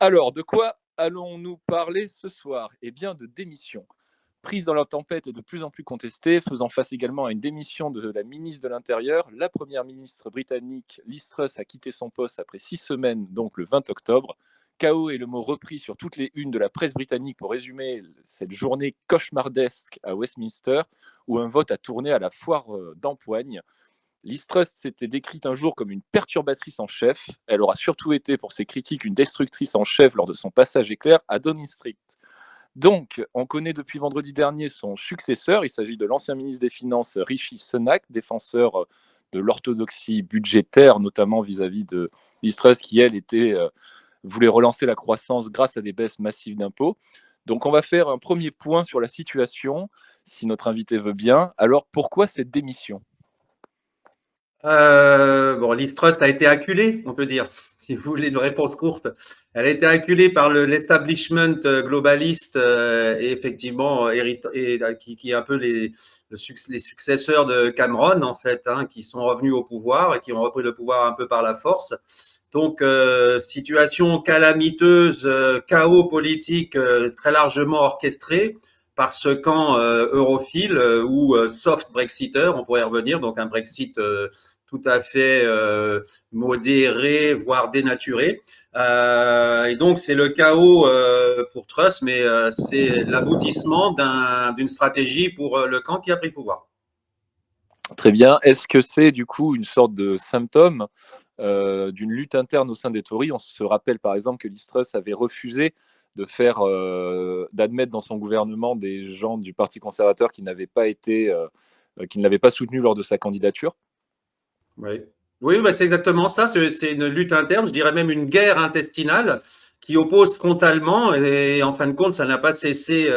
Alors, de quoi allons-nous parler ce soir? Eh bien, de démission. Prise dans la tempête et de plus en plus contestée, faisant face également à une démission de la ministre de l'Intérieur, la première ministre britannique Liz Truss a quitté son poste après 6 semaines, donc le 20 octobre. Chaos est le mot repris sur toutes les unes de la presse britannique pour résumer cette journée cauchemardesque à Westminster, où un vote a tourné à la foire d'empoigne. Liz Truss s'était décrite un jour comme une perturbatrice en chef. Elle aura surtout été, pour ses critiques, une destructrice en chef lors de son passage éclair à Downing Street. Donc, on connaît depuis vendredi dernier son successeur. Il s'agit de l'ancien ministre des Finances Rishi Sunak, défenseur de l'orthodoxie budgétaire, notamment vis-à-vis de Liz Truss, qui, elle, voulait relancer la croissance grâce à des baisses massives d'impôts. Donc, on va faire un premier point sur la situation, si notre invité veut bien. Alors, pourquoi cette démission? Bon, Liz Truss a été acculée, on peut dire, si vous voulez une réponse courte. Elle a été acculée par l'establishment globaliste et effectivement qui est un peu les successeurs de Cameron en fait, hein, qui sont revenus au pouvoir et qui ont repris le pouvoir un peu par la force. Donc, situation calamiteuse, chaos politique très largement orchestré par ce camp europhile ou soft Brexiteur, on pourrait y revenir, donc un Brexit tout à fait modéré, voire dénaturé. Et donc, c'est le chaos pour Truss, mais c'est l'aboutissement d'une stratégie pour le camp qui a pris le pouvoir. Très bien. Est-ce que c'est du coup une sorte de symptôme d'une lutte interne au sein des Tories? On se rappelle par exemple que Liz Truss avait refusé d'admettre dans son gouvernement des gens du Parti conservateur qui qui ne l'avaient pas soutenu lors de sa candidature. Oui, oui, bah c'est exactement ça. C'est une lutte interne, je dirais même une guerre intestinale qui oppose frontalement. Et en fin de compte, ça n'a pas cessé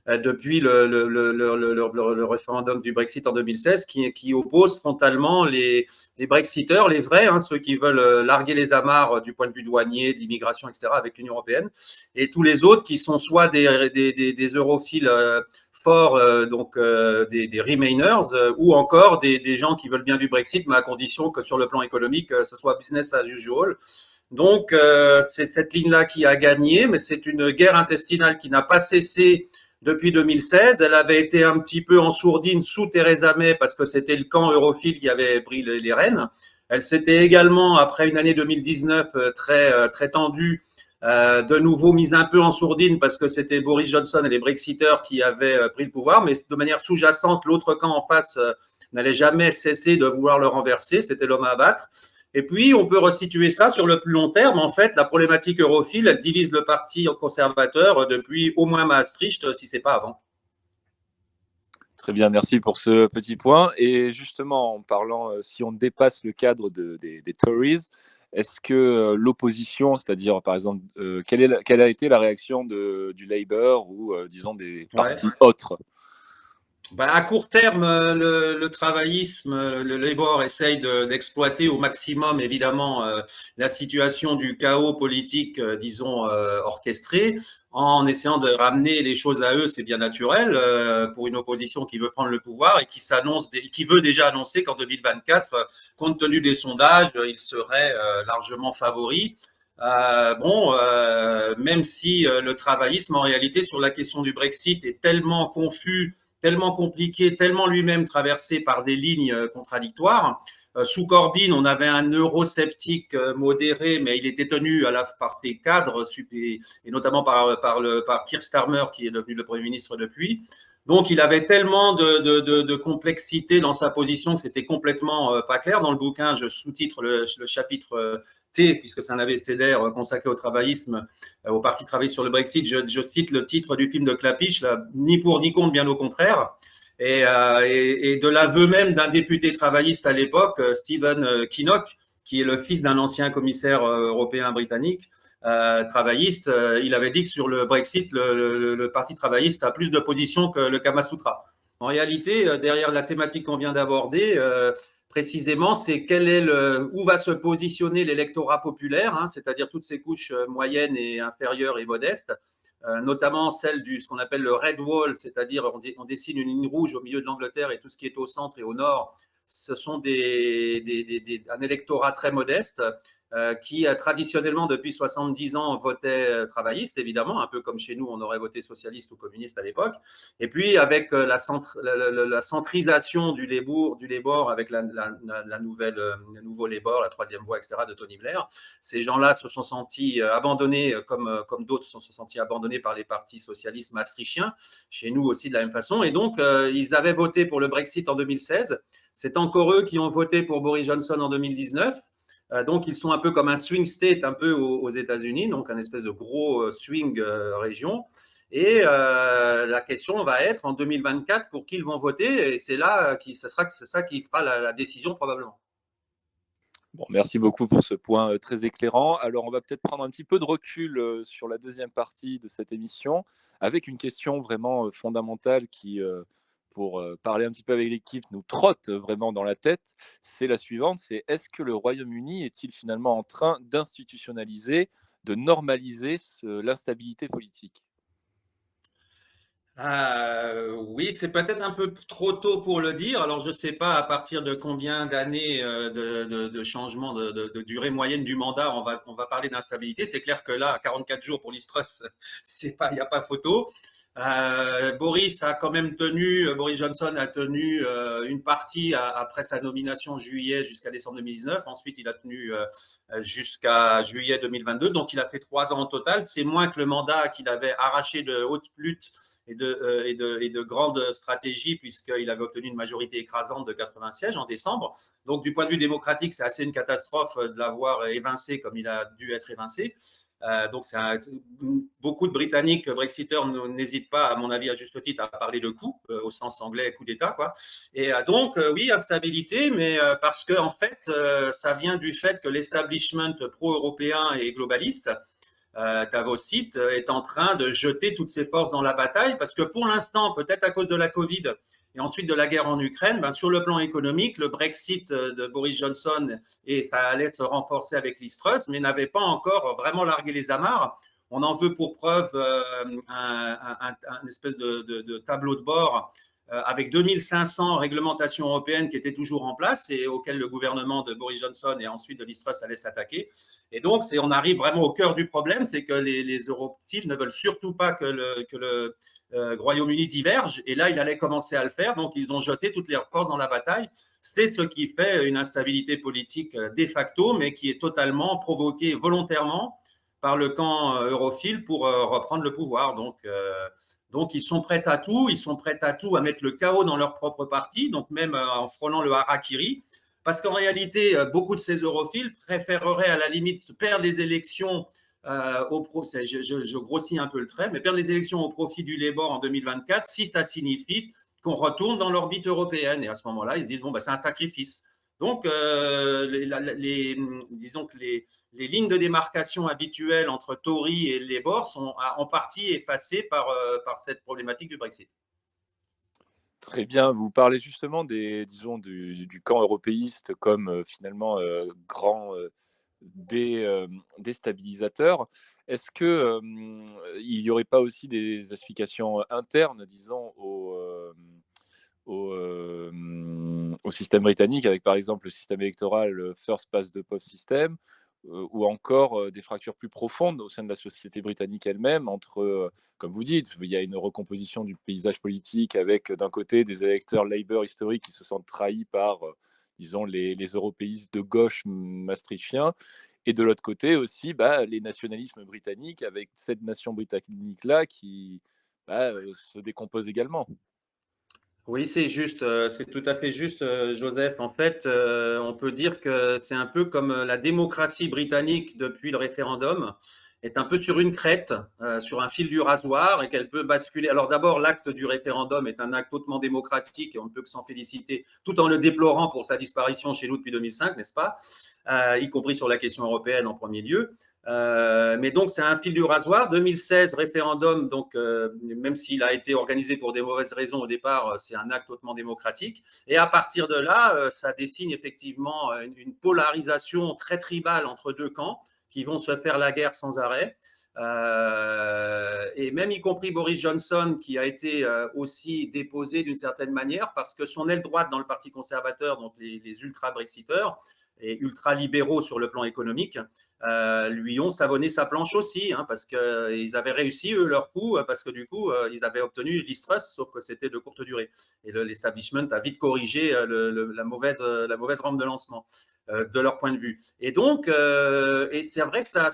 depuis le référendum du Brexit en 2016, qui oppose frontalement les Brexiteurs, les vrais, hein, ceux qui veulent larguer les amarres du point de vue douanier, d'immigration, etc., avec l'Union européenne, et tous les autres qui sont soit des europhiles forts, donc des Remainers, ou encore des gens qui veulent bien du Brexit, mais à condition que sur le plan économique, ce soit business as usual. Donc, c'est cette ligne-là qui a gagné, mais c'est une guerre intestinale qui n'a pas cessé depuis 2016. Elle avait été un petit peu en sourdine sous Theresa May parce que c'était le camp europhile qui avait pris les rênes. Elle s'était également, après une année 2019 très tendue, de nouveau mise un peu en sourdine parce que c'était Boris Johnson et les Brexiteurs qui avaient pris le pouvoir, mais de manière sous-jacente, l'autre camp en face n'allait jamais cesser de vouloir le renverser, c'était l'homme à abattre. Et puis, on peut resituer ça sur le plus long terme. En fait, la problématique europhile, elle divise le parti conservateur depuis au moins Maastricht, si c'est pas avant. Très bien, merci pour ce petit point. Et justement, en parlant, si on dépasse le cadre des Tories, est-ce que l'opposition, c'est-à-dire par exemple, quelle a été la réaction du Labour ou disons des Ouais. partis autres? Bah, à court terme, le travaillisme, le Labour essaye d'exploiter au maximum, évidemment, la situation du chaos politique, disons, orchestré, en essayant de ramener les choses à eux, c'est bien naturel, pour une opposition qui veut prendre le pouvoir et qui veut déjà annoncer qu'en 2024, compte tenu des sondages, il serait largement favori. Même si le travaillisme, en réalité, sur la question du Brexit est tellement confus, tellement compliqué, tellement lui-même traversé par des lignes contradictoires. Sous Corbyn, on avait un eurosceptique modéré, mais il était tenu par ses cadres, et notamment par Keir Starmer, qui est devenu le Premier ministre depuis. Donc, il avait tellement de complexité dans sa position que c'était complètement pas clair. Dans le bouquin, je sous-titre le chapitre T, puisque c'est un abécédaire consacré au travaillisme, au Parti travailliste sur le Brexit. Je cite le titre du film de Clapiche, là, ni pour ni contre, bien au contraire. Et de l'aveu même d'un député travailliste à l'époque, Stephen Kinnock, qui est le fils d'un ancien commissaire européen britannique, travailliste, il avait dit que sur le Brexit, le Parti travailliste a plus de positions que le Kama Sutra. En réalité, derrière la thématique qu'on vient d'aborder, précisément, c'est où va se positionner l'électorat populaire, hein, c'est-à-dire toutes ces couches moyennes et inférieures et modestes, notamment celle ce qu'on appelle le Red Wall, c'est-à-dire on dessine une ligne rouge au milieu de l'Angleterre et tout ce qui est au centre et au nord, ce sont un électorat très modeste qui traditionnellement depuis 70 ans votait travailliste, évidemment, un peu comme chez nous on aurait voté socialiste ou communiste à l'époque. Et puis avec la centrisation du Labour avec le nouveau Labour, la troisième voie, etc. de Tony Blair, ces gens-là se sont sentis abandonnés comme d'autres se sont sentis abandonnés par les partis socialistes maastrichtiens, chez nous aussi de la même façon. Et donc ils avaient voté pour le Brexit en 2016. C'est encore eux qui ont voté pour Boris Johnson en 2019. Donc, ils sont un peu comme un swing state un peu aux États-Unis, donc un espèce de gros swing région. Et la question va être en 2024 pour qui ils vont voter, et c'est là c'est ça qui fera la décision probablement. Bon, merci beaucoup pour ce point très éclairant. Alors, on va peut-être prendre un petit peu de recul sur la deuxième partie de cette émission, avec une question vraiment fondamentale qui, pour parler un petit peu avec l'équipe, nous trotte vraiment dans la tête. C'est la suivante, c'est est-ce que le Royaume-Uni est-il finalement en train d'institutionnaliser, de normaliser l'instabilité politique? Oui, c'est peut-être un peu trop tôt pour le dire. Alors, je ne sais pas à partir de combien d'années de changement de durée moyenne du mandat on va parler d'instabilité. C'est clair que là, à 44 jours pour Liz-Truss, il n'y a pas photo. Boris Johnson a tenu une partie après sa nomination en juillet jusqu'à décembre 2019. Ensuite, il a tenu jusqu'à juillet 2022. Donc, il a fait 3 ans au total. C'est moins que le mandat qu'il avait arraché de haute lutte et de grandes stratégies, puisqu'il avait obtenu une majorité écrasante de 80 sièges en décembre. Donc, du point de vue démocratique, c'est assez une catastrophe de l'avoir évincé comme il a dû être évincé. Donc, beaucoup de Britanniques Brexiteurs n'hésitent pas, à mon avis, à juste titre, à parler de coup, au sens anglais, coup d'État, quoi. Et donc, oui, instabilité, mais parce que, en fait, ça vient du fait que l'establishment pro-européen et globaliste, Davosite, est en train de jeter toutes ses forces dans la bataille, parce que pour l'instant, peut-être à cause de la Covid et ensuite de la guerre en Ukraine, sur le plan économique, le Brexit de Boris Johnson, et ça allait se renforcer avec Liz Truss, mais n'avait pas encore vraiment largué les amarres. On en veut pour preuve un espèce de tableau de bord avec 2500 réglementations européennes qui étaient toujours en place et auxquelles le gouvernement de Boris Johnson et ensuite de Liz Truss allait s'attaquer. Et donc, on arrive vraiment au cœur du problème, c'est que les europhiles ne veulent surtout pas que le Royaume-Uni diverge, et là, il allait commencer à le faire, donc ils ont jeté toutes leurs forces dans la bataille. C'est ce qui fait une instabilité politique de facto, mais qui est totalement provoquée volontairement par le camp europhile pour reprendre le pouvoir. Donc, ils sont prêts à tout, à mettre le chaos dans leur propre parti, donc même en frôlant le harakiri, parce qu'en réalité, beaucoup de ces europhiles préféreraient à la limite perdre les élections je grossis un peu le trait, mais perdre les élections au profit du Labour en 2024 si ça signifie qu'on retourne dans l'orbite européenne. Et à ce moment-là, ils se disent, bon, c'est un sacrifice. Donc, disons que les lignes de démarcation habituelles entre Tory et Labour sont en partie effacées par cette problématique du Brexit. Très bien, vous parlez justement disons, du camp européiste comme finalement grand déstabilisateur. Est-ce que il n'y aurait pas aussi des explications internes, disons, au système britannique, avec par exemple le système électoral First Past the Post system, ou encore des fractures plus profondes au sein de la société britannique elle-même, entre, comme vous dites, il y a une recomposition du paysage politique avec d'un côté des électeurs Labour historiques qui se sentent trahis par, disons, les européistes de gauche maastrichtiens, et de l'autre côté aussi les nationalismes britanniques avec cette nation britannique-là qui se décompose également. Oui, c'est juste, c'est tout à fait juste, Joseph. En fait, on peut dire que c'est un peu comme la démocratie britannique depuis le référendum est un peu sur une crête, sur un fil du rasoir et qu'elle peut basculer. Alors d'abord, l'acte du référendum est un acte hautement démocratique et on ne peut que s'en féliciter, tout en le déplorant pour sa disparition chez nous depuis 2005, n'est-ce pas? Y compris sur la question européenne en premier lieu. Mais donc, c'est un fil du rasoir. 2016, référendum, donc même s'il a été organisé pour des mauvaises raisons au départ, c'est un acte hautement démocratique. Et à partir de là, ça dessine effectivement une polarisation très tribale entre deux camps qui vont se faire la guerre sans arrêt. Et même y compris Boris Johnson, qui a été aussi déposé d'une certaine manière, parce que son aile droite dans le Parti conservateur, donc les ultra-brexiteurs et ultra-libéraux sur le plan économique, lui ont savonné sa planche aussi, hein, parce qu'ils avaient réussi, eux, leur coup, parce que du coup, ils avaient obtenu Liz Truss, sauf que c'était de courte durée. Et l'establishment a vite corrigé la mauvaise rampe de lancement de leur point de vue. Et donc, et c'est vrai que ça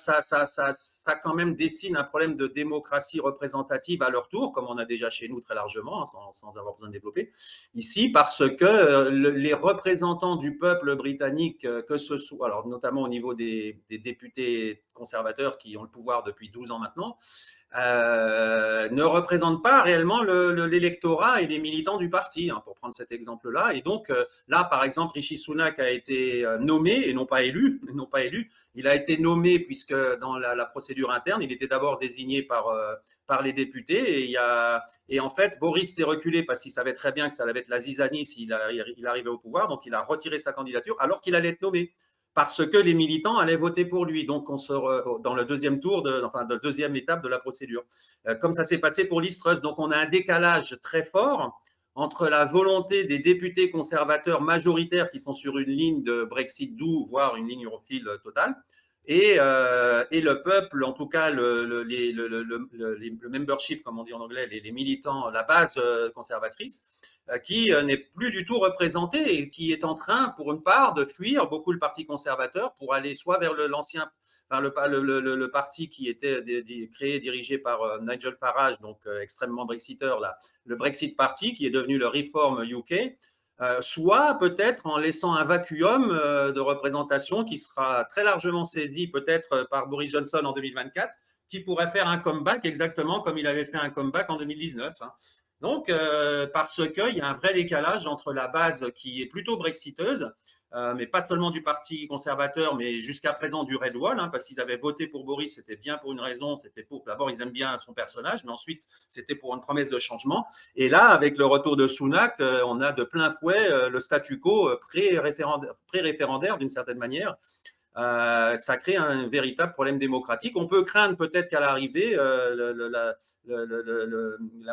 quand même dessine un problème de démocratie représentative à leur tour, comme on a déjà chez nous très largement, hein, sans avoir besoin de développer, ici, parce que les représentants du peuple britannique, que ce soit, alors notamment au niveau des députés conservateurs qui ont le pouvoir depuis 12 ans maintenant, ne représente pas réellement l'électorat et les militants du parti, hein, pour prendre cet exemple-là. Et donc, là, par exemple, Rishi Sunak a été nommé et non pas élu. Non pas élu. Il a été nommé puisque dans la procédure interne, il était d'abord désigné par les députés. Et en fait, Boris s'est reculé parce qu'il savait très bien que ça allait être la zizanie s'il arrivait au pouvoir. Donc, il a retiré sa candidature alors qu'il allait être nommé, parce que les militants allaient voter pour lui. Donc, on sort dans le deuxième tour, de la deuxième étape de la procédure. Comme ça s'est passé pour Liz Truss. Donc, on a un décalage très fort entre la volonté des députés conservateurs majoritaires qui sont sur une ligne de Brexit doux, voire une ligne europhile totale, et le peuple, en tout cas le membership, comme on dit en anglais, les militants, la base conservatrice, qui n'est plus du tout représenté et qui est en train, pour une part, de fuir beaucoup le Parti conservateur pour aller soit vers l'ancien, enfin le parti qui était créé, dirigé par Nigel Farage, donc extrêmement brexiteur, là, le Brexit Party, qui est devenu le Reform UK, soit peut-être en laissant un vacuum de représentation qui sera très largement saisi peut-être par Boris Johnson en 2024, qui pourrait faire un comeback exactement comme il avait fait un comeback en 2019. Hein. Donc, parce qu'il y a un vrai décalage entre la base qui est plutôt brexiteuse, mais pas seulement du Parti conservateur, mais jusqu'à présent du Red Wall, hein, parce qu'ils avaient voté pour Boris, c'était bien pour une raison, c'était pour, d'abord ils aiment bien son personnage, mais ensuite c'était pour une promesse de changement. Et là, avec le retour de Sunak, on a de plein fouet le statu quo pré-référendaire d'une certaine manière. Ça crée un véritable problème démocratique. On peut craindre peut-être qu'à l'arrivée, la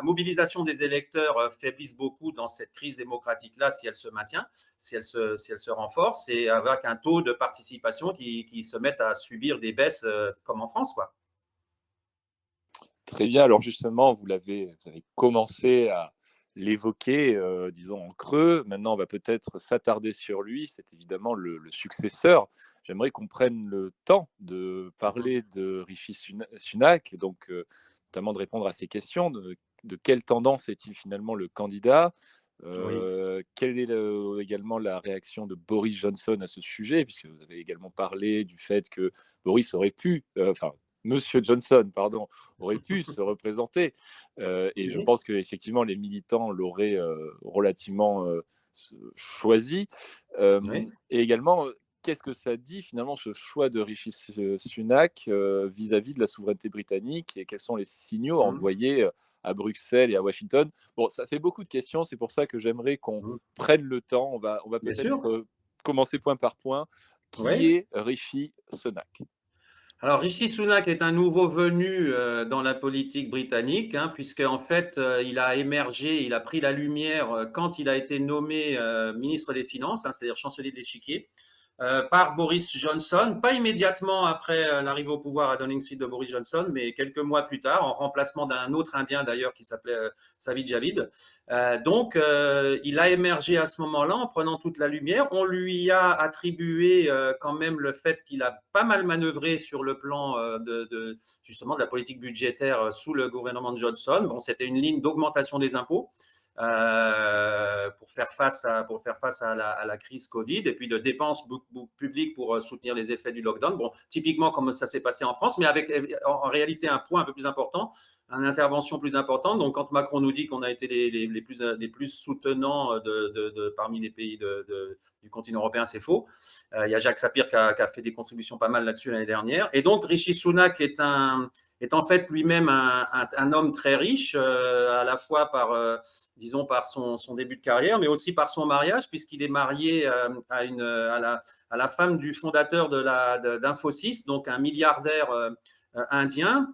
mobilisation des électeurs faiblisse beaucoup dans cette crise démocratique-là si elle se maintient, si elle se renforce, et avec un taux de participation qui se mette à subir des baisses comme en France, quoi. Très bien. Alors justement, vous avez commencé à l'évoquer, disons en creux. Maintenant, on va peut-être s'attarder sur lui. C'est évidemment le successeur. J'aimerais qu'on prenne le temps de parler de Rishi Sunak, donc notamment de répondre à ces questions. De quelle tendance est-il finalement le candidat? Oui. Quelle est également la réaction de Boris Johnson à ce sujet? Puisque vous avez également parlé du fait que Boris aurait pu, enfin, Monsieur Johnson, pardon, aurait pu se représenter. Et je Oui. pense qu'effectivement, les militants l'auraient relativement choisi. Oui. Et également, qu'est-ce que ça dit finalement, ce choix de Rishi Sunak vis-à-vis de la souveraineté britannique, et quels sont les signaux envoyés à Bruxelles et à Washington? Bon, ça fait beaucoup de questions, c'est pour ça que j'aimerais qu'on prenne le temps. On va Bien peut-être sûr. commencer point par point. Qui Oui. est Rishi Sunak? Alors, Rishi Sunak est un nouveau venu dans la politique britannique, hein, puisque en fait, il a émergé, il a pris la lumière quand il a été nommé ministre des Finances, hein, c'est-à-dire chancelier de l'échiquier, par Boris Johnson, pas immédiatement après l'arrivée au pouvoir à Downing Street de Boris Johnson, mais quelques mois plus tard, en remplacement d'un autre Indien d'ailleurs qui s'appelait Sajid Javid. Donc, il a émergé à ce moment-là en prenant toute la lumière. On lui a attribué quand même le fait qu'il a pas mal manœuvré sur le plan justement de la politique budgétaire sous le gouvernement de Johnson. Bon, c'était une ligne d'augmentation des impôts pour faire face à la crise Covid, et puis de dépenses publiques pour soutenir les effets du lockdown. Bon, typiquement comme ça s'est passé en France, mais avec en réalité un point un peu plus important, une intervention plus importante. Donc, quand Macron nous dit qu'on a été les plus soutenants parmi les pays du continent européen, c'est faux. Il y a Jacques Sapir qui a fait des contributions pas mal là-dessus l'année dernière. Et donc, Rishi Sunak est en fait lui-même un homme très riche, à la fois disons, par son début de carrière, mais aussi par son mariage, puisqu'il est marié à la femme du fondateur d'Infosys, donc un milliardaire indien.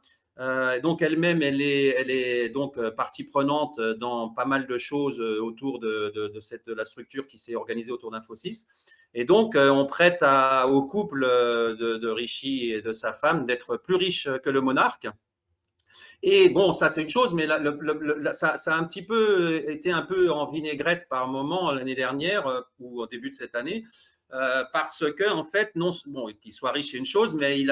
Donc elle-même, elle est donc partie prenante dans pas mal de choses autour de la structure qui s'est organisée autour d'Infosys. Et donc, on prête au couple de Rishi et de sa femme d'être plus riche que le monarque. Et bon, ça c'est une chose, mais ça a un petit peu été un peu en vinaigrette par moment l'année dernière ou au début de cette année, parce que en fait, non, bon, qu'il soit riche c'est une chose, mais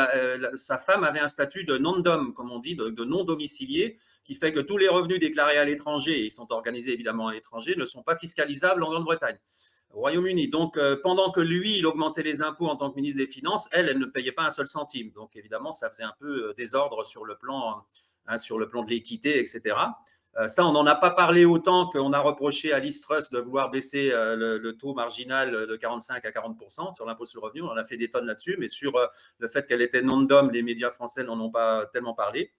sa femme avait un statut de non-dom, comme on dit, de non domicilié, qui fait que tous les revenus déclarés à l'étranger, et ils sont organisés évidemment à l'étranger, ne sont pas fiscalisables en Grande-Bretagne. Au Royaume-Uni. Donc, pendant que lui, il augmentait les impôts en tant que ministre des Finances, elle ne payait pas un seul centime. Donc, évidemment, ça faisait un peu désordre sur le plan de l'équité, etc. Ça, on n'en a pas parlé autant qu'on a reproché à Liz Truss de vouloir baisser le taux marginal de 45 à 40% sur l'impôt sur le revenu. On a fait des tonnes là-dessus, mais sur le fait qu'elle était non-dom, les médias français n'en ont pas tellement parlé.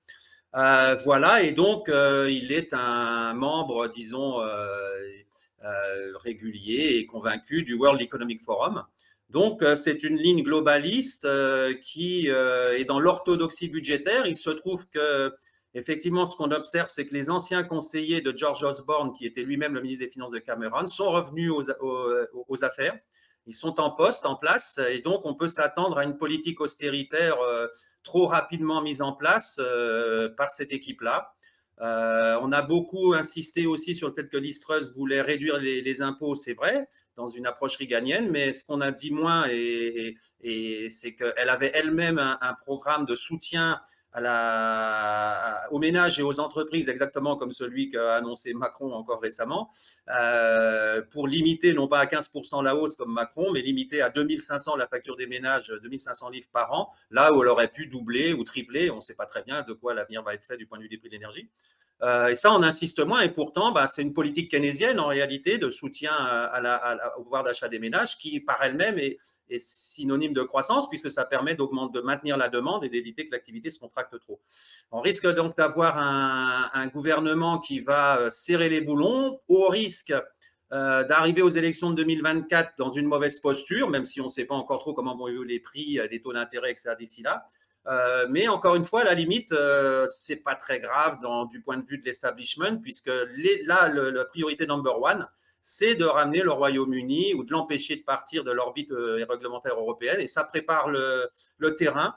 Voilà, et donc il est un membre, disons, régulier et convaincu du World Economic Forum. Donc, c'est une ligne globaliste qui est dans l'orthodoxie budgétaire. Il se trouve que, effectivement, ce qu'on observe, c'est que les anciens conseillers de George Osborne, qui était lui-même le ministre des Finances de Cameron, sont revenus aux affaires. Ils sont en poste, en place, et donc on peut s'attendre à une politique austéritaire trop rapidement mise en place par cette équipe-là. On a beaucoup insisté aussi sur le fait que Liz Truss voulait réduire les impôts, c'est vrai, dans une approche reaganienne, mais ce qu'on a dit moins, c'est qu'elle avait elle-même un programme de soutien aux ménages et aux entreprises, exactement comme celui qu'a annoncé Macron encore récemment, pour limiter, non pas à 15% la hausse comme Macron, mais limiter à 2500 la facture des ménages, 2500 livres par an, là où elle aurait pu doubler ou tripler. On ne sait pas très bien de quoi l'avenir va être fait du point de vue des prix de l'énergie. Et ça, on insiste moins. Et pourtant, c'est une politique keynésienne, en réalité, de soutien au pouvoir d'achat des ménages, qui, par elle-même, est synonyme de croissance, puisque ça permet de maintenir la demande et d'éviter que l'activité se contracte trop. On risque donc d'avoir un gouvernement qui va serrer les boulons, au risque d'arriver aux élections de 2024 dans une mauvaise posture, même si on ne sait pas encore trop comment vont évoluer les prix, des taux d'intérêt, etc. d'ici là. Mais encore une fois, à la limite, c'est pas très grave du point de vue de l'establishment, puisque là, la priorité number one, c'est de ramener le Royaume-Uni ou de l'empêcher de partir de l'orbite réglementaire européenne, et ça prépare le terrain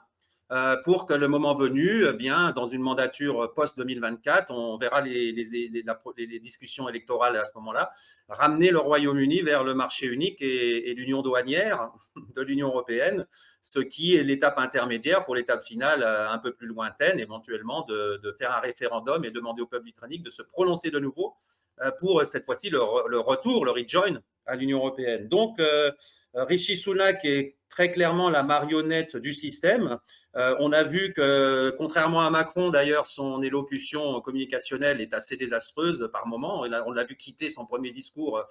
pour que le moment venu, bien, dans une mandature post-2024, on verra les discussions électorales à ce moment-là, ramener le Royaume-Uni vers le marché unique et l'union douanière de l'Union européenne, ce qui est l'étape intermédiaire pour l'étape finale un peu plus lointaine, éventuellement de faire un référendum et demander au peuple britannique de se prononcer de nouveau pour cette fois-ci le retour, le rejoin à l'Union européenne. Donc, Rishi Sunak est très clairement la marionnette du système. On a vu que, contrairement à Macron, d'ailleurs, son élocution communicationnelle est assez désastreuse par moment. On l'a vu quitter son premier discours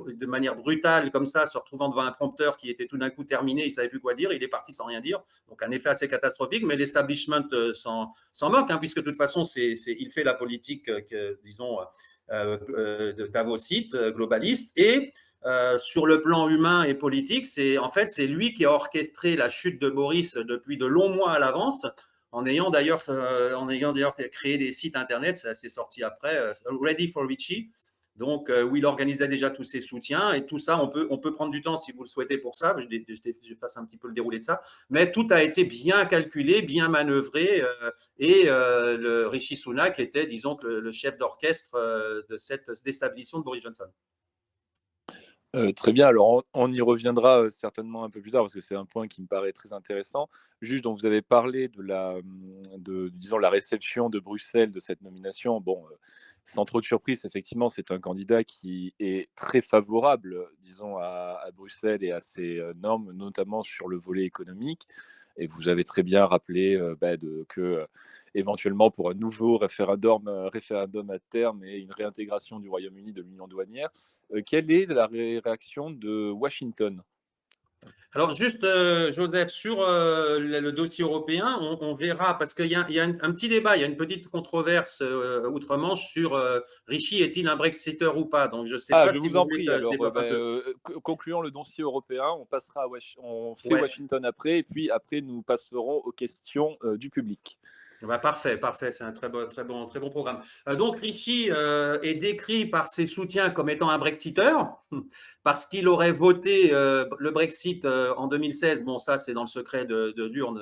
de manière brutale, comme ça, se retrouvant devant un prompteur qui était tout d'un coup terminé, il ne savait plus quoi dire, il est parti sans rien dire. Donc, un effet assez catastrophique, mais l'establishment s'en moque, hein, puisque de toute façon, il fait la politique, disons, davosite, globaliste, et sur le plan humain et politique, c'est lui qui a orchestré la chute de Boris depuis de longs mois à l'avance, en ayant d'ailleurs créé des sites internet, ça s'est sorti après, Ready for Richie, donc où il organisait déjà tous ses soutiens, et tout ça, on peut prendre du temps si vous le souhaitez pour ça, je fasse un petit peu le déroulé de ça, mais tout a été bien calculé, bien manœuvré, et le Rishi Sunak était, disons, le chef d'orchestre de cette déstabilisation de Boris Johnson. Très bien, alors on y reviendra certainement un peu plus tard parce que c'est un point qui me paraît très intéressant. Juste, dont vous avez parlé disons, la réception de Bruxelles de cette nomination. Bon, sans trop de surprise, effectivement, c'est un candidat qui est très favorable, disons, à Bruxelles et à ses normes, notamment sur le volet économique. Et vous avez très bien rappelé que éventuellement pour un nouveau référendum à terme et une réintégration du Royaume-Uni de l'Union douanière. Quelle est la réaction de Washington ? Alors juste, Joseph, sur le dossier européen, on verra, parce qu'il y a un petit débat, il y a une petite controverse outre-Manche sur Rishi est-il un Brexiteur ou pas. Donc je ne sais Ah, pas je si vous vous en voulez prie. que je Alors, développe un peu. concluons le dossier européen. On passera on fait Ouais. Washington après, et puis après, nous passerons aux questions du public. Bah, parfait, parfait, c'est un très bon programme. Donc Rishi est décrit par ses soutiens comme étant un Brexiteur, parce qu'il aurait voté le Brexit en 2016. Bon, ça c'est dans le secret de l'urne,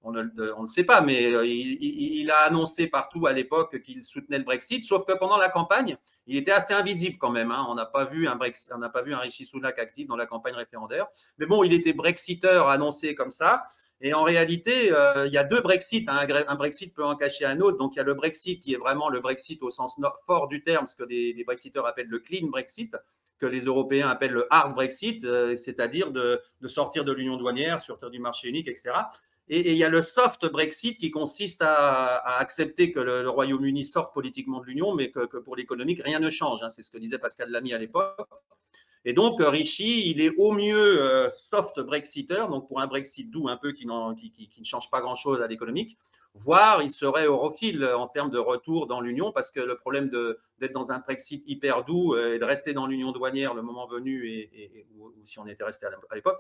on ne le sait pas, mais il a annoncé partout à l'époque qu'il soutenait le Brexit, sauf que pendant la campagne, il était assez invisible quand même. Hein. On n'a pas vu un Rishi Sunak actif dans la campagne référendaire. Mais bon, il était Brexiteur annoncé comme ça. Et en réalité, il y a deux Brexit. Hein. Un Brexit peut en cacher un autre. Donc, il y a le Brexit qui est vraiment le Brexit au sens fort du terme, ce que les Brexiteurs appellent le clean Brexit, que les Européens appellent le hard Brexit, c'est-à-dire de sortir de l'union douanière, sortir du marché unique, etc. Et il y a le soft Brexit qui consiste à accepter que le Royaume-Uni sorte politiquement de l'Union, mais que pour l'économique, rien ne change. Hein. C'est ce que disait Pascal Lamy à l'époque. Et donc, Rishi, il est au mieux soft Brexiteur, donc pour un Brexit doux un peu qui ne change pas grand-chose à l'économique, voire il serait europhile en termes de retour dans l'Union, parce que le problème d'être dans un Brexit hyper doux et de rester dans l'Union douanière le moment venu, ou si on était resté à l'époque,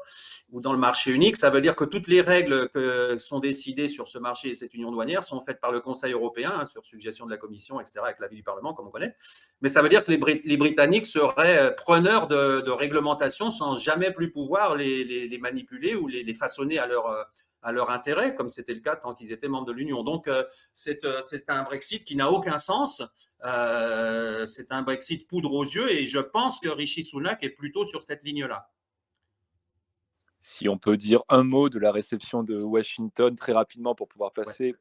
ou dans le marché unique, ça veut dire que toutes les règles que sont décidées sur ce marché et cette Union douanière sont faites par le Conseil européen, hein, sur suggestion de la Commission, etc., avec l'avis du Parlement, comme on connaît. Mais ça veut dire que les Britanniques seraient preneurs de réglementations sans jamais plus pouvoir les manipuler ou les façonner à leur intérêt, comme c'était le cas tant qu'ils étaient membres de l'Union. Donc, c'est un Brexit qui n'a aucun sens. C'est un Brexit poudre aux yeux et je pense que Rishi Sunak est plutôt sur cette ligne-là. Si on peut dire un mot de la réception de Washington très rapidement pour pouvoir Ouais. passer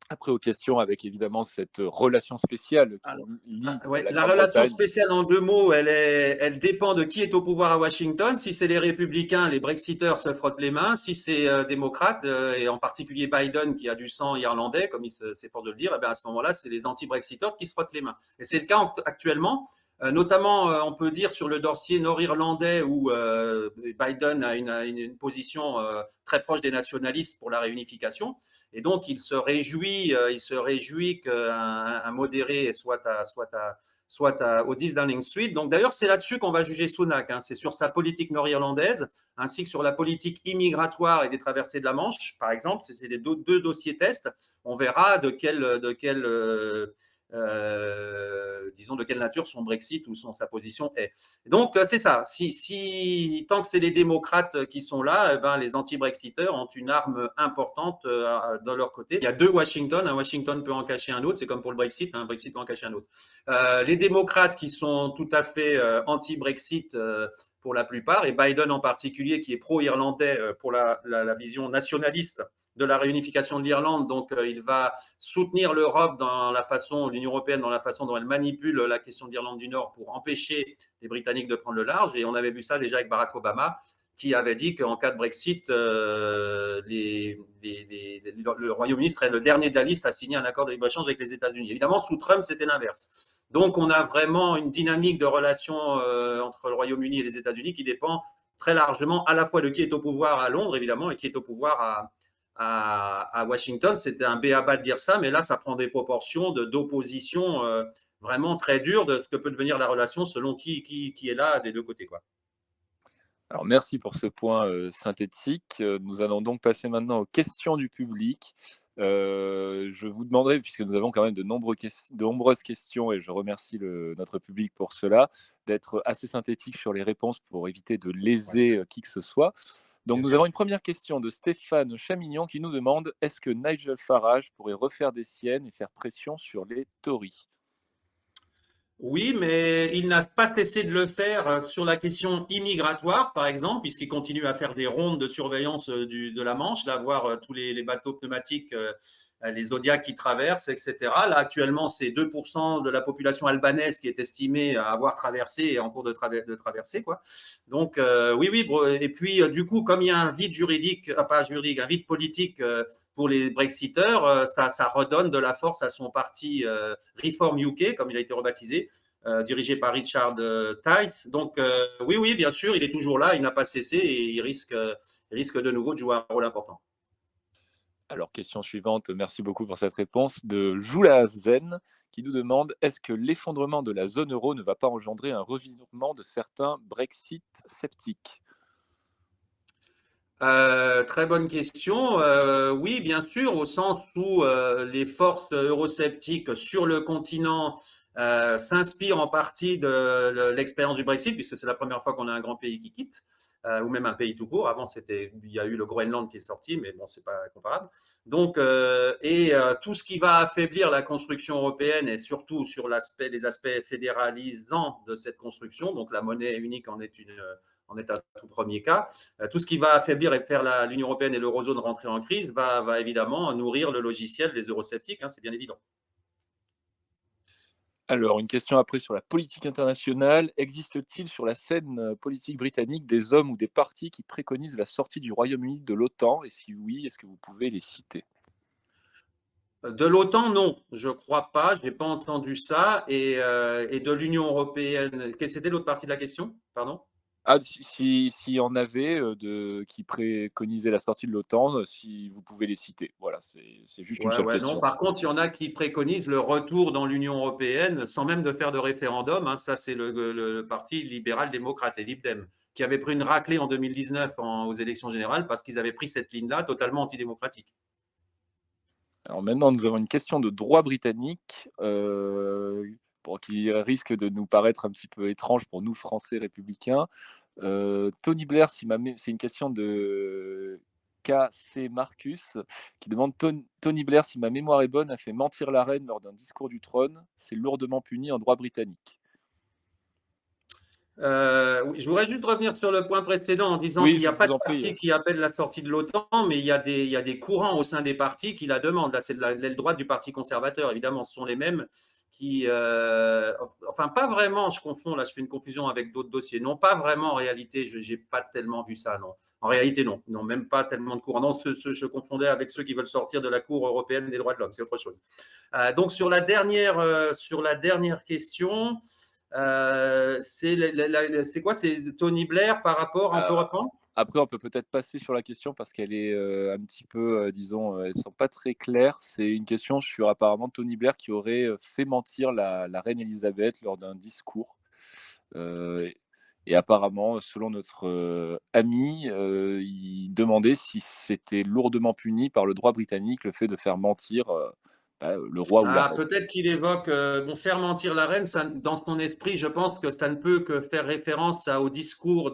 après aux questions, avec évidemment cette relation spéciale qui Alors, lie ouais, la la relation Grande-Bretagne. spéciale en deux mots, elle dépend de qui est au pouvoir à Washington. Si c'est les républicains, les Brexiteurs se frottent les mains. Si c'est démocrates, et en particulier Biden qui a du sang irlandais, comme il s'efforce de le dire, eh bien à ce moment-là, c'est les anti-Brexiteurs qui se frottent les mains. Et c'est le cas actuellement. Notamment, on peut dire sur le dossier nord-irlandais où Biden a une position très proche des nationalistes pour la réunification. Et donc, il se réjouit qu'un modéré soit au 10 Downing Street. Donc, d'ailleurs, c'est là-dessus qu'on va juger Sunak. Hein. C'est sur sa politique nord-irlandaise, ainsi que sur la politique immigratoire et des traversées de la Manche, par exemple. C'est les deux dossiers tests. On verra disons de quelle nature son Brexit ou sa position est. Et donc, c'est ça. Tant que c'est les démocrates qui sont là, eh ben, les anti-Brexiteurs ont une arme importante de leur côté. Il y a deux Washington. Un Washington peut en cacher un autre. C'est comme pour le Brexit. Un Brexit peut en cacher un autre. Les démocrates qui sont tout à fait anti-Brexit pour la plupart, et Biden en particulier, qui est pro-irlandais pour la vision nationaliste de la réunification de l'Irlande. Donc, il va soutenir l'Europe l'Union européenne dans la façon dont elle manipule la question de l'Irlande du Nord pour empêcher les Britanniques de prendre le large. Et on avait vu ça déjà avec Barack Obama, qui avait dit qu'en cas de Brexit, le Royaume-Uni serait le dernier de la liste à signer un accord de libre-échange avec les États-Unis. Évidemment, sous Trump, c'était l'inverse. Donc, on a vraiment une dynamique de relations entre le Royaume-Uni et les États-Unis qui dépend très largement à la fois de qui est au pouvoir à Londres, évidemment, et qui est au pouvoir à Washington. C'était un béaba de dire ça, mais là, ça prend des proportions d'opposition vraiment très dures de ce que peut devenir la relation selon qui est là des deux côtés, quoi. Alors, merci pour ce point synthétique. Nous allons donc passer maintenant aux questions du public. Je vous demanderai, puisque nous avons quand même de nombreuses questions, et je remercie notre public pour cela, d'être assez synthétique sur les réponses pour éviter de léser qui que ce soit. Donc, Bien nous sûr. avons une première question de Stéphane Chamignon qui nous demande: est-ce que Nigel Farage pourrait refaire des siennes et faire pression sur les Tories? Oui, mais il n'a pas cessé de le faire sur la question immigratoire, par exemple, puisqu'il continue à faire des rondes de surveillance de la Manche, là, voir tous les bateaux pneumatiques, les Zodiacs qui traversent, etc. Là, actuellement, c'est 2% de la population albanaise qui est estimée à avoir traversé et en cours de traverser, quoi. Donc, oui, oui. Et puis, du coup, comme il y a un vide juridique, pas juridique, un vide politique pour les Brexiteurs, ça redonne de la force à son parti Reform UK, comme il a été rebaptisé, dirigé par Richard Tice. Donc, oui, bien sûr, il est toujours là, il n'a pas cessé et il risque de nouveau de jouer un rôle important. Alors, question suivante, merci beaucoup pour cette réponse, de Joula Zen, qui nous demande: est-ce que l'effondrement de la zone euro ne va pas engendrer un revirement de certains Brexit sceptiques? Très bonne question. Oui, bien sûr, au sens où les forces eurosceptiques sur le continent s'inspirent en partie de l'expérience du Brexit, puisque c'est la première fois qu'on a un grand pays qui quitte, ou même un pays tout court. Avant, il y a eu le Groenland qui est sorti, mais bon, c'est pas comparable. Donc, tout ce qui va affaiblir la construction européenne et surtout sur les aspects fédéralisants de cette construction, donc la monnaie unique en est un tout premier cas. Tout ce qui va affaiblir et faire l'Union européenne et l'eurozone rentrer en crise va évidemment nourrir le logiciel des eurosceptiques, hein, c'est bien évident. Alors, une question après sur la politique internationale. Existe-t-il sur la scène politique britannique des hommes ou des partis qui préconisent la sortie du Royaume-Uni de l'OTAN? Et si oui, est-ce que vous pouvez les citer? De l'OTAN, non, je ne crois pas, je n'ai pas entendu ça. Et de l'Union européenne, quelle c'était l'autre partie de la question? Pardon? Ah, s'il y en avait qui préconisaient la sortie de l'OTAN, si vous pouvez les citer. Voilà, c'est juste une Ouais, seule ouais, non. question. Par contre, il y en a qui préconisent le retour dans l'Union européenne sans même de faire de référendum, hein. Ça, c'est le parti libéral-démocrate, les Lib Dem, qui avait pris une raclée en 2019 aux élections générales parce qu'ils avaient pris cette ligne-là totalement antidémocratique. Alors maintenant, nous avons une question de droit britannique, qui risque de nous paraître un petit peu étrange pour nous, Français républicains. Tony Blair, c'est une question de KC Marcus, qui demande: Tony Blair, si ma mémoire est bonne, a fait mentir la reine lors d'un discours du trône. C'est lourdement puni en droit britannique. Oui, je voudrais juste revenir sur le point précédent en disant Oui, qu'il n'y je a pas vous de en prie. parti qui appelle la sortie de l'OTAN, mais il y a des courants au sein des partis qui la demandent. Là, c'est l'aile droite du Parti conservateur, évidemment, ce sont les mêmes qui. Enfin, pas vraiment, je confonds, là, je fais une confusion avec d'autres dossiers. Non, pas vraiment en réalité, je n'ai pas tellement vu ça, non. En réalité, non. Non, même pas tellement de courants. Non, je confondais avec ceux qui veulent sortir de la Cour européenne des droits de l'homme, c'est autre chose. Donc, sur la dernière question. C'est quoi? C'est Tony Blair par rapport, on peut Heu, reprendre? Après, on peut peut-être passer sur la question parce qu'elle est, un petit peu, disons, elles sont pas très claires. C'est une question sur apparemment Tony Blair qui aurait, fait mentir la reine Élisabeth lors d'un discours, heu et apparemment, selon notre, ami, il demandait si c'était lourdement puni par le droit britannique, le fait de faire mentir, le roi ou la Ah, reine. peut-être qu'il évoque, bon, faire mentir la reine, ça, dans son esprit, je pense que ça ne peut que faire référence au discours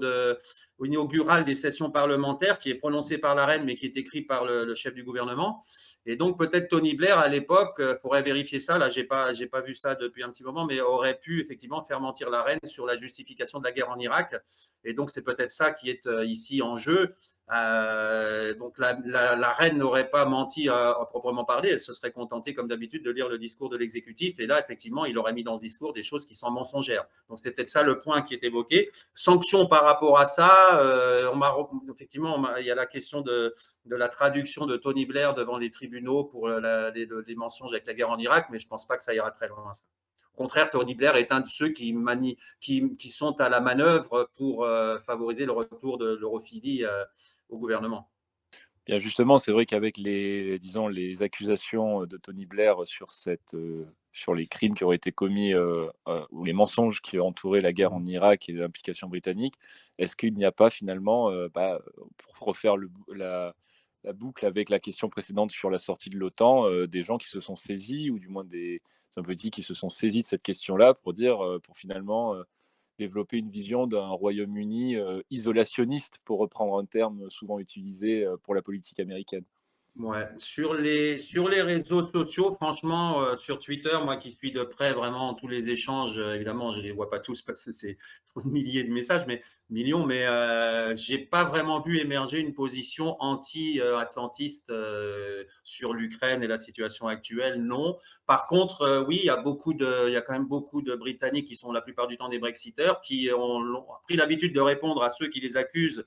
inaugural des sessions parlementaires qui est prononcé par la reine, mais qui est écrit par le chef du gouvernement. Et donc, peut-être Tony Blair, à l'époque, il faudrait vérifier ça, là, j'ai pas vu ça depuis un petit moment, mais aurait pu effectivement faire mentir la reine sur la justification de la guerre en Irak. Et donc, c'est peut-être ça qui est ici en jeu. Donc la reine n'aurait pas menti à proprement parler, elle se serait contentée comme d'habitude de lire le discours de l'exécutif et là effectivement il aurait mis dans ce discours des choses qui sont mensongères. Donc c'est peut-être ça le point qui est évoqué. Sanction par rapport à ça, effectivement il y a la question de la traduction de Tony Blair devant les tribunaux pour les mensonges avec la guerre en Irak, mais je ne pense pas que ça ira très loin ça. Au contraire, Tony Blair est un de ceux qui sont à la manœuvre pour favoriser le retour de l'europhilie au gouvernement. Bien justement, c'est vrai qu'avec disons, les accusations de Tony Blair sur les crimes qui auraient été commis, ou les mensonges qui entouraient la guerre en Irak et l'implication britannique, est-ce qu'il n'y a pas finalement, pour refaire la boucle avec la question précédente sur la sortie de l'OTAN, des gens qui se sont saisis ou du moins des hommes politiques qui se sont saisis de cette question-là pour dire, pour finalement, développer une vision d'un Royaume-Uni, isolationniste, pour reprendre un terme souvent utilisé, pour la politique américaine. Ouais, sur les réseaux sociaux, franchement, sur Twitter, moi qui suis de près vraiment tous les échanges, évidemment, je les vois pas tous parce que c'est trop de milliers de messages, mais millions, mais j'ai pas vraiment vu émerger une position anti-atlantiste sur l'Ukraine et la situation actuelle, non. Par contre, oui, il y a quand même beaucoup de Britanniques qui sont la plupart du temps des Brexiteurs, qui ont pris l'habitude de répondre à ceux qui les accusent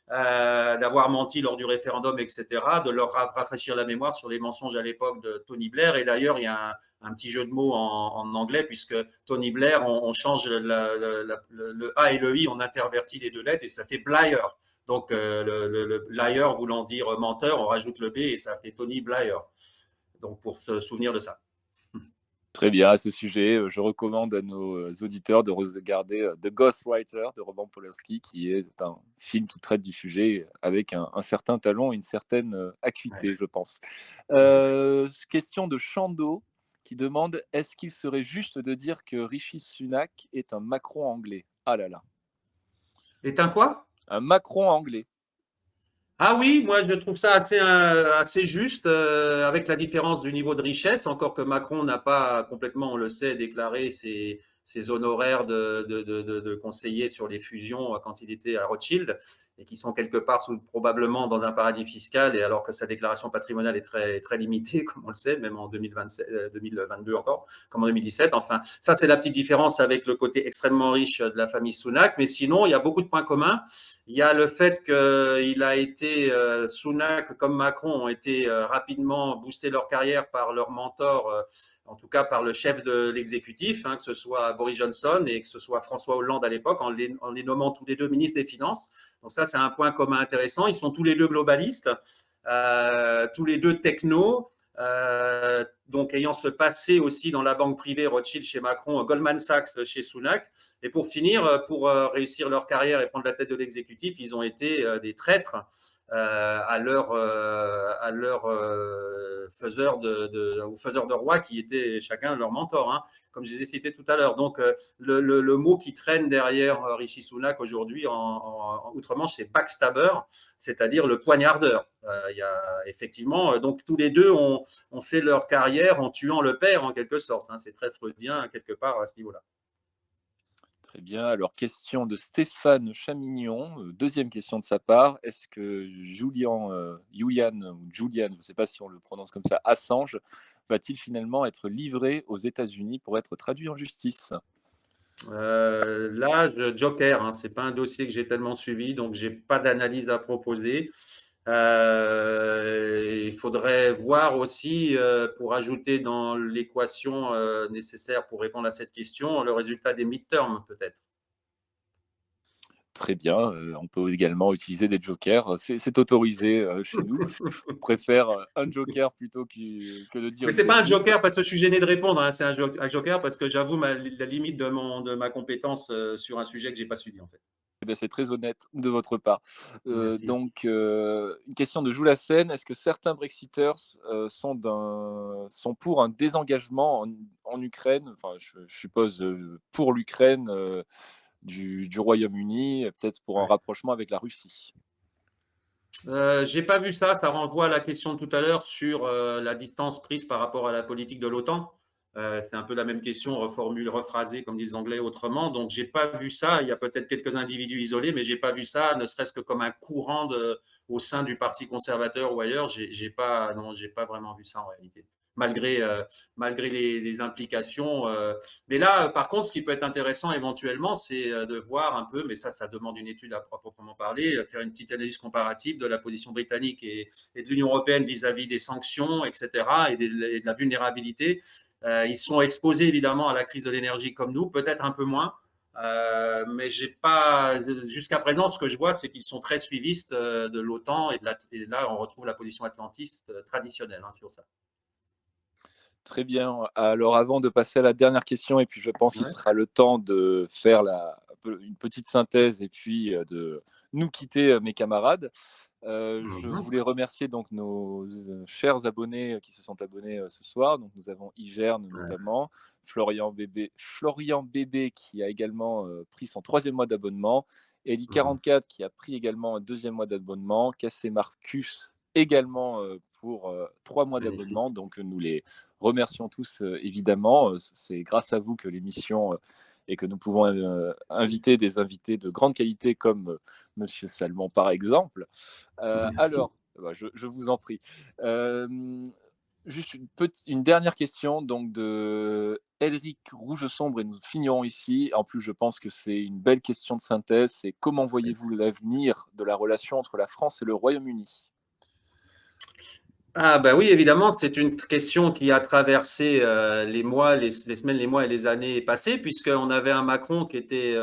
d'avoir menti lors du référendum, etc., de leur rafraîchir la mémoire sur les mensonges à l'époque de Tony Blair. Et d'ailleurs, il y a un petit jeu de mots en anglais, puisque Tony Blair, on change le A et le I, on intervertit les deux lettres et ça fait Blair. Donc, le liar voulant dire menteur, on rajoute le B et ça fait Tony Blair. Donc, pour se souvenir de ça. Très bien, à ce sujet, je recommande à nos auditeurs de regarder The Ghostwriter de Roman Polanski, qui est un film qui traite du sujet avec un certain talent et une certaine acuité, je pense. Question de Chando qui demande: est-ce qu'il serait juste de dire que Rishi Sunak est un Macron anglais? Ah là là. Est un quoi? Un Macron anglais. Ah oui, moi je trouve ça assez juste, avec la différence du niveau de richesse, encore que Macron n'a pas complètement, on le sait, déclaré ses honoraires de conseiller sur les fusions quand il était à Rothschild, et qui sont quelque part probablement dans un paradis fiscal, et alors que sa déclaration patrimoniale est très limitée, comme on le sait, même en 2022 encore, comme en 2017. Enfin, ça c'est la petite différence avec le côté extrêmement riche de la famille Sunak, mais sinon il y a beaucoup de points communs. Il y a le fait qu'il a été, Sunak comme Macron ont été rapidement boostés leur carrière par leur mentor, en tout cas par le chef de l'exécutif, que ce soit Boris Johnson et que ce soit François Hollande à l'époque, en les nommant tous les deux ministres des Finances. Donc ça, c'est un point commun intéressant. Ils sont tous les deux globalistes, tous les deux techno. Donc ayant ce passé aussi dans la banque privée, Rothschild chez Macron, Goldman Sachs chez Sunak. Et pour finir, pour réussir leur carrière et prendre la tête de l'exécutif, ils ont été des traîtres à leur faiseur de roi qui étaient chacun leur mentor, comme je les ai cités tout à l'heure. Donc le mot qui traîne derrière Rishi Sunak aujourd'hui en outre-Manche, c'est backstabber, c'est-à-dire le poignardeur. Il y a effectivement, donc tous les deux ont fait leur carrière en tuant le père en quelque sorte. C'est très freudien quelque part à ce niveau-là. Très bien. Alors, question de Stéphane Chamignon, deuxième question de sa part. Est-ce que Julian, je ne sais pas si on le prononce comme ça, Assange, va-t-il finalement être livré aux États-Unis pour être traduit en justice? Là, Joker, c'est pas un dossier que j'ai tellement suivi, donc j'ai pas d'analyse à proposer. Il faudrait voir aussi, pour ajouter dans l'équation nécessaire pour répondre à cette question, le résultat des midterms peut-être. Très bien. On peut également utiliser des jokers. C'est autorisé chez nous. On préfère un joker plutôt que de dire Mais une c'est pas un bêtise. joker parce que je suis gêné de répondre, c'est un joker parce que j'avoue la limite de ma compétence sur un sujet que j'ai pas suivi en fait. Eh bien, c'est très honnête de votre part. Merci. Donc, une question de Joulassen. Est-ce que certains Brexiteurs sont pour un désengagement en Ukraine, enfin, je suppose pour l'Ukraine du Royaume-Uni, peut-être pour un Ouais. rapprochement avec la Russie? J'ai pas vu ça. Ça renvoie à la question de tout à l'heure sur la distance prise par rapport à la politique de l'OTAN. C'est un peu la même question, rephrasée, comme disent les Anglais, autrement. Donc, j'ai pas vu ça. Il y a peut-être quelques individus isolés, mais j'ai pas vu ça, ne serait-ce que comme un courant au sein du Parti conservateur ou ailleurs. J'ai pas vraiment vu ça en réalité, malgré les implications. Mais là, par contre, ce qui peut être intéressant éventuellement, c'est de voir un peu, mais ça demande une étude à proprement parler, faire une petite analyse comparative de la position britannique et de l'Union européenne vis-à-vis des sanctions, etc., et de la vulnérabilité. Ils sont exposés évidemment à la crise de l'énergie comme nous, peut-être un peu moins. Mais j'ai pas, jusqu'à présent, ce que je vois, c'est qu'ils sont très suivistes de l'OTAN et là, on retrouve la position atlantiste traditionnelle sur ça. Très bien. Alors, avant de passer à la dernière question, et puis je pense qu'il Ouais. sera le temps de faire une petite synthèse et puis de nous quitter, mes camarades. Je Mhm. voulais remercier donc nos chers abonnés qui se sont abonnés ce soir. Donc, nous avons Igerne Ouais. notamment, Florian Bébé qui a également pris son troisième mois d'abonnement, Mhm. Ellie44 qui a pris également un deuxième mois d'abonnement, Cassé Marcus également pour 3 mois Magnifique. d'abonnement. Donc, nous les remercions tous évidemment. C'est grâce à vous que l'émission et que nous pouvons inviter des invités de grande qualité comme Monsieur Salmon par exemple. Merci. Alors, bah, je vous en prie. Juste une dernière question donc de Elric Rouge Sombre et nous finirons ici. En plus, je pense que c'est une belle question de synthèse, c'est comment voyez-vous l'avenir de la relation entre la France et le Royaume-Uni? Ah bah oui, évidemment, c'est une question qui a traversé les mois, les semaines, les mois et les années passées, puisqu'on avait un Macron qui était,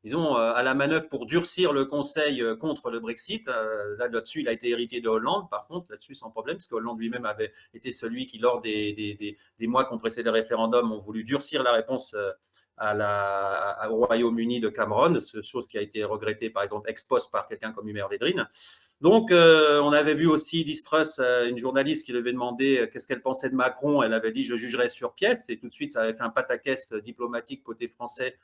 disons, à la manœuvre pour durcir le Conseil contre le Brexit. Là-dessus, il a été héritier de Hollande, par contre, là-dessus, sans problème, puisque Hollande lui-même avait été celui qui, lors des mois qui ont précédé le référendum, ont voulu durcir la réponse au Royaume-Uni de Cameron, chose qui a été regrettée, par exemple, ex post par quelqu'un comme Hubert Védrine. Donc, on avait vu aussi Liz Truss, une journaliste qui lui avait demandé qu'est-ce qu'elle pensait de Macron. Elle avait dit je jugerai sur pièce. Et tout de suite, ça avait fait un pataquès diplomatique côté français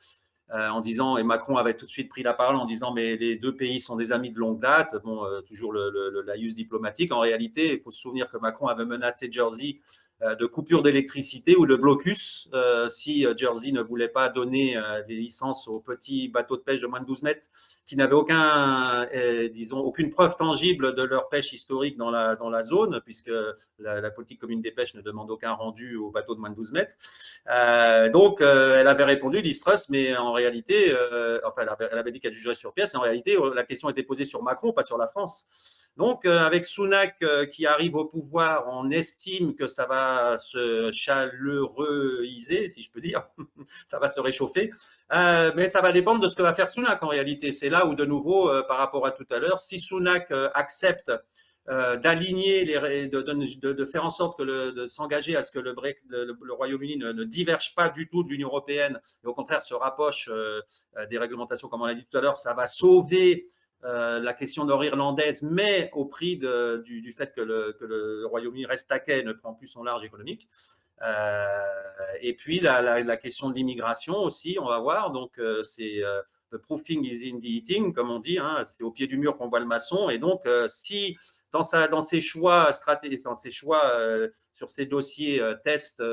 en disant, et Macron avait tout de suite pris la parole en disant mais les deux pays sont des amis de longue date. Bon, toujours le laïus diplomatique. En réalité, il faut se souvenir que Macron avait menacé Jersey de coupure d'électricité ou de blocus si Jersey ne voulait pas donner des licences aux petits bateaux de pêche de moins de 12 mètres qui n'avaient disons, aucune preuve tangible de leur pêche historique dans la zone, puisque la politique commune des pêches ne demande aucun rendu aux bateaux de moins de 12 mètres. Donc, elle avait répondu, Liz Truss, mais en réalité, enfin, elle avait dit qu'elle jugerait sur pièce, et en réalité, la question était posée sur Macron, pas sur la France. Donc, avec Sunak qui arrive au pouvoir, on estime que ça va se chaleureuiser, si je peux dire, ça va se réchauffer, mais ça va dépendre de ce que va faire Sunak en réalité. C'est là où, de nouveau, par rapport à tout à l'heure, si Sunak accepte d'aligner, de faire en sorte de s'engager à ce que le Royaume-Uni ne diverge pas du tout de l'Union européenne, et au contraire se rapproche des réglementations, comme on l'a dit tout à l'heure, ça va sauver la question nord-irlandaise, mais au prix du fait que le Royaume-Uni reste taquet et ne prend plus son large économique. Et puis la question de l'immigration aussi, on va voir. Donc c'est the proofing is in the eating, comme on dit. Hein, c'est au pied du mur qu'on voit le maçon. Et donc si dans ses choix stratégiques, dans ses choix sur ses dossiers tests,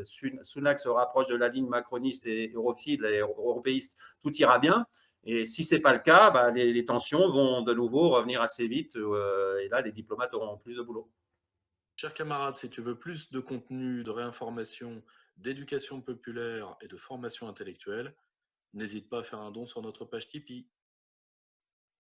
Sunak se rapproche de la ligne macroniste et europhile et européiste, tout ira bien. Et si ce n'est pas le cas, bah, les tensions vont de nouveau revenir assez vite. Et là, les diplomates auront plus de boulot. Chers camarades, si tu veux plus de contenu, de réinformation, d'éducation populaire et de formation intellectuelle, n'hésite pas à faire un don sur notre page Tipeee.